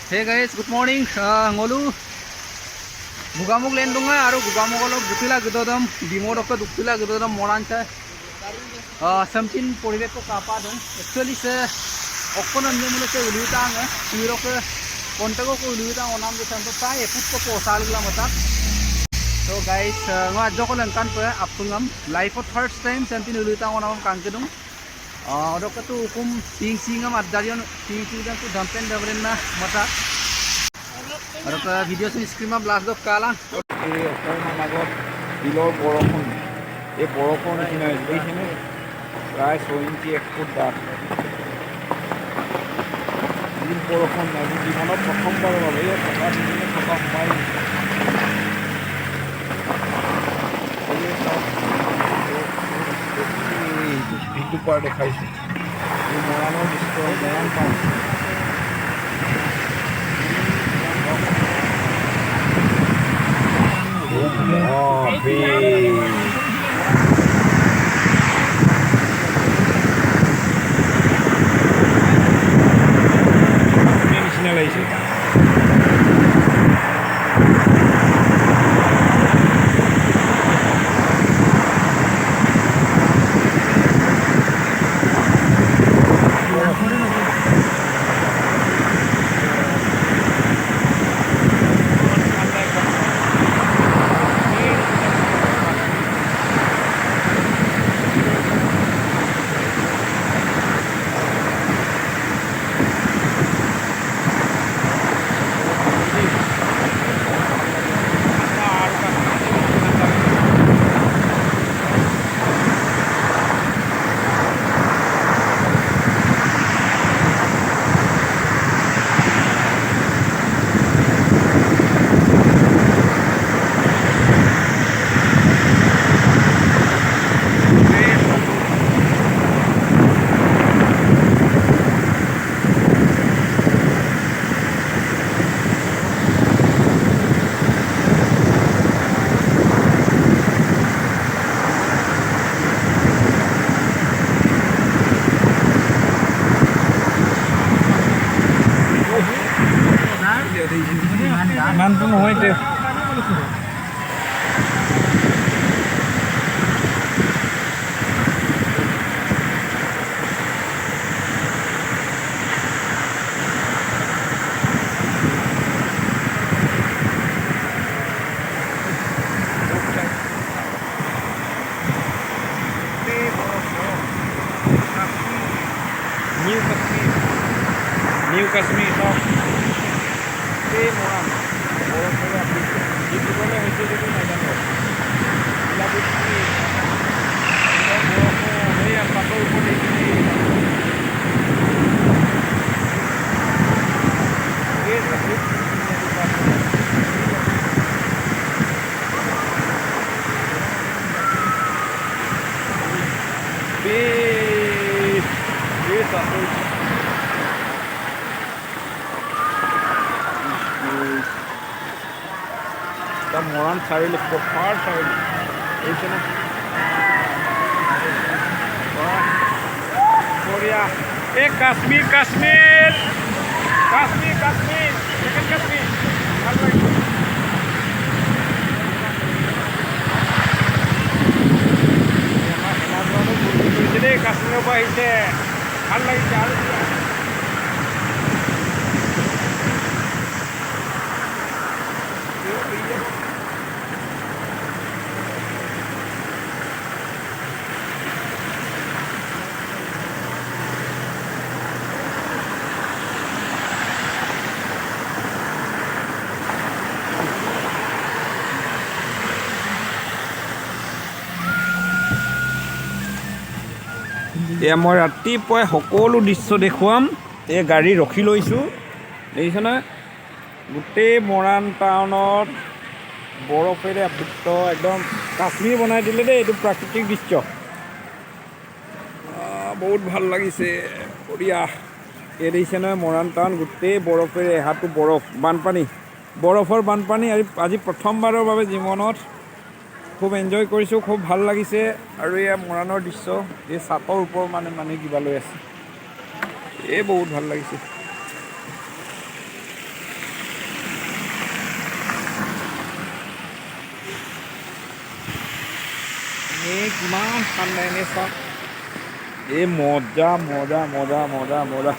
Hey guys, good morning. Ngolu Gugamuk lendunga aru Gugamukolo Gutila Gudodam, Dimoroka Dupila Gudodam Moranta. Something Poriveto Kapadon. Actually, sir, Okon and Nemulaka Ulutanga, Europe, Pontago Uluta on the Santo Tai, Puto Salamata. So guys, Jokol and Kanpa, Apungam, life for first time, something Uluta on our Kankadum. Odok tu hukum singam adarian singam tu dampen davrena mata. Odok video se screen ma blast dok kala. এই অকণমান আগত বিলৰ বৰষুণ এই বৰষুণ নিচিনা এইখিনি প্ৰায় 6 ইঞ্চি 1 ফুট ডাঠ বিল বৰষুণ আজি জীৱনত প্ৰথমবাৰৰ বাবে এই থকা সোমাই ভিডিঅ' পাৰ দেখাইছোঁ এই মৰাণৰ দৃশ্য মৰাণ পাওঁ ইমানটো নহয় এতিয়া নিউ কাশ্মীৰ এই মৰাণ বৰফেৰে আবৃত ডিব্ৰুগড়লৈ হৈছে যদিও নাজানো বৰফ এই পাতৰ ওপৰত এইখিনি মৰাণ চাৰিআলি পথাৰ চাৰিআলি হৈছে না বঢ়িয়া এই কাশ্মীৰ কাশ্মীৰ কাশ্মীৰ কাশ্মীৰ ছেকেণ্ড কাশ্মীৰ ভাল লাগিছে আমাৰ হেমাজনো ভৰ্তি কৰিছে দেই কাশ্মীৰৰ পৰা আহিছে ভাল লাগিছে আৰু এয়া মই ৰাতিপুৱাই সকলো দৃশ্য দেখুৱাম এই গাড়ী ৰখি লৈছোঁ দেখিছেনে গোটেই মৰাণ টাউনত বৰফেৰে আবৃত একদম কাশ্মীৰ বনাই দিলে দেই এইটো প্ৰাকৃতিক দৃশ্য বহুত ভাল লাগিছে বঢ়িয়া এই দেখিছে নহয় মৰাণ টাউন গোটেই বৰফেৰে এহাটো বৰফ বানপানী বৰফৰ বানপানী আজি প্ৰথমবাৰৰ বাবে জীৱনত খুব এনজয় কৰিছোঁ খুব ভাল লাগিছে আৰু এয়া মৰাণৰ দৃশ্য এই চাটৰ ওপৰত মানে কিবা লৈ আছে এই বহুত ভাল লাগিছে কিমান ঠাণ্ডা এনে চাওক এই মজা মজা মজা মজা মজা